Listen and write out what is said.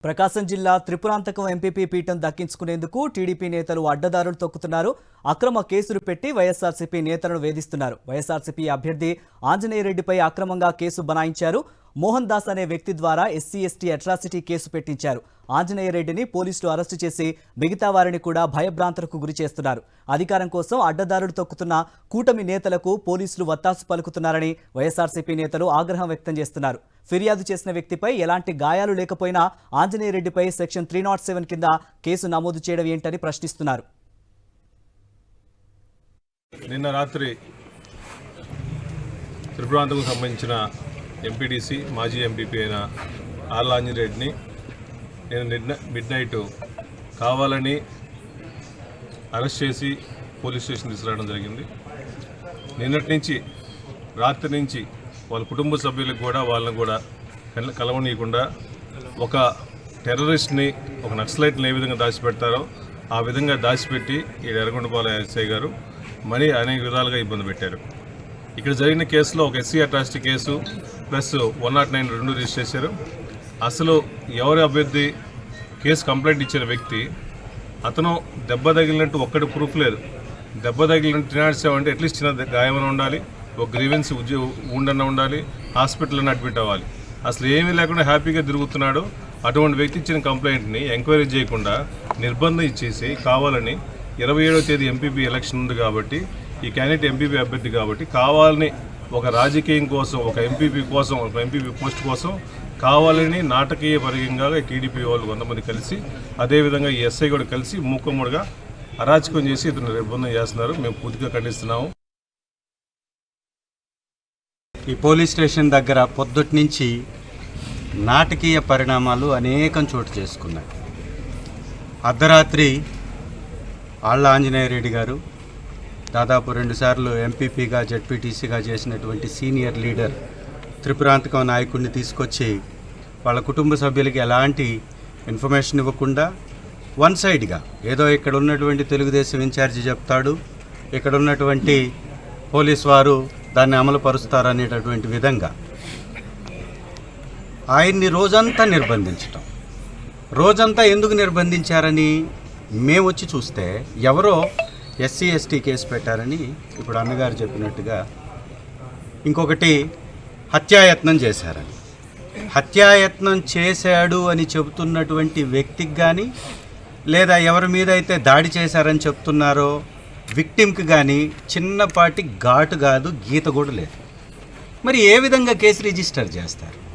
ప్రకాశం జిల్లా త్రిపురాంతకం ఎంపీపీ పీఠం దక్కించుకునేందుకు టీడీపీ నేతలు అడ్డదారులు తొక్కుతున్నారు. అక్రమ కేసులు పెట్టి వైఎస్ఆర్సీపీ నేతలను వేధిస్తున్నారు. వైఎస్ఆర్సీపీ అభ్యర్థి ఆంజనేయరెడ్డిపై అక్రమంగా కేసు బనాయించారు. మోహన్ దాస్ అనే వ్యక్తి ద్వారా ఎస్సీ/ఎస్టీ అట్రాసిటీ కేసు పెట్టించారు. ఆంజనేయరెడ్డిని పోలీసులు అరెస్టు చేసి మిగతా వారిని కూడా భయభ్రాంతులకు గురి చేస్తున్నారు. అధికారం కోసం అడ్డదారులు తొక్కుతున్న కూటమి నేతలకు పోలీసులు వత్తాసు పలుకుతున్నారని వైఎస్ఆర్సీపీ నేతలు ఆగ్రహం వ్యక్తం చేస్తున్నారు. ఫిర్యాదు చేసిన వ్యక్తిపై ఎలాంటి గాయాలు లేకపోయినా ఆంజనేయరెడ్డిపై సెక్షన్ 307 కింద కేసు నమోదు చేయడం ఏంటని ప్రశ్నిస్తున్నారు. నిన్న రాత్రి త్రిపురాంతకు సంబంధించిన ఎంపీడీసీ మాజీ ఎంపీపీ అయిన ఆళ్ళ ఆంజనేయరెడ్డిని నేను మిడ్ నైట్ కావాలని అరెస్ట్ చేసి పోలీస్ స్టేషన్ తీసుకురావడం జరిగింది. నిన్నటి నుంచి రాత్రి నుంచి వాళ్ళ కుటుంబ సభ్యులకు కూడా వాళ్ళని కూడా కలవనీయకుండా ఒక టెర్రరిస్ట్ని, ఒక నక్సలైట్ని ఏ విధంగా దాచిపెడతారో ఆ విధంగా దాచిపెట్టి ఈ ఎర్రగొండపాలెం ఎస్ఐ గారు మరీ అనేక విధాలుగా ఇబ్బంది పెట్టారు. ఇక్కడ జరిగిన కేసులో ఒక ఎస్సీ అట్రాసిటీ కేసు ప్లస్ 109 రెండు రిజిస్టర్ చేశారు. అసలు ఎవరి అభ్యర్థి కేసు కంప్లైంట్ ఇచ్చిన వ్యక్తి అతను దెబ్బ తగిలినట్టు ఒక్కటి ప్రూఫ్ లేదు. దెబ్బ తగిలినట్టు 307 అంటే అట్లీస్ట్ చిన్న గాయమని ఉండాలి, ఒక గ్రీవెన్స్ ఉండన్న ఉండాలి, హాస్పిటల్లో అడ్మిట్ అవ్వాలి. అసలు ఏమీ లేకుండా హ్యాపీగా తిరుగుతున్నాడు. అటువంటి వ్యక్తి ఇచ్చిన కంప్లైంట్ని ఎంక్వైరీ చేయకుండా నిర్బంధం ఇచ్చేసి కావాలని 27వ తేదీ ఎంపీపీ ఎలక్షన్ ఉంది కాబట్టి ఈ క్యాండిడేట్ ఎంపీపీ అభ్యర్థి కాబట్టి కావాలని ఒక రాజకీయం కోసం, ఒక ఎంపీపీ కోసం, ఒక ఎంపీపీ పోస్ట్ కోసం కావాలని నాటకీయ పరంగా టీడీపీ వాళ్ళు కొంతమంది కలిసి అదేవిధంగా ఈ ఎస్ఐ కూడా కలిసి మూకుమ్మడిగా అరాచకం చేసి ఇతను నిర్బంధం చేస్తున్నారు. మేము పూర్తిగా ఖండిస్తున్నాము. ఈ పోలీస్ స్టేషన్ దగ్గర పొద్దుటి నుంచి నాటకీయ పరిణామాలు అనేకం చోటు చేసుకున్నాయి. అర్ధరాత్రి ఆళ్ళ ఆంజనేయరెడ్డి గారు దాదాపు 2 సార్లు ఎంపీపీగా జెడ్పీటీసీగా చేసినటువంటి సీనియర్ లీడర్ త్రిపురాంతకం నాయకుడిని తీసుకొచ్చి వాళ్ళ కుటుంబ సభ్యులకి ఎలాంటి ఇన్ఫర్మేషన్ ఇవ్వకుండా వన్ సైడ్గా ఏదో ఇక్కడ ఉన్నటువంటి తెలుగుదేశం ఇన్ఛార్జి చెప్తాడు, ఇక్కడ ఉన్నటువంటి పోలీస్ వారు దాన్ని అమలు పరుస్తారనేటటువంటి విధంగా ఆయన్ని రోజంతా నిర్బంధించటం. రోజంతా ఎందుకు నిర్బంధించారని మేము వచ్చి చూస్తే ఎవరో ఎస్సీ/ఎస్టీ కేసు పెట్టారని ఇప్పుడు అన్నగారు చెప్పినట్టుగా, ఇంకొకటి హత్యాయత్నం చేశారని. హత్యాయత్నం చేశాడు అని చెబుతున్నటువంటి వ్యక్తికి కానీ లేదా ఎవరి మీద అయితే దాడి చేశారని చెప్తున్నారో విక్టిమ్కి కానీ చిన్నపాటి ఘాటు కాదు, గీత కూడా లేదు. మరి ఏ విధంగా కేసు రిజిస్టర్ చేస్తారు?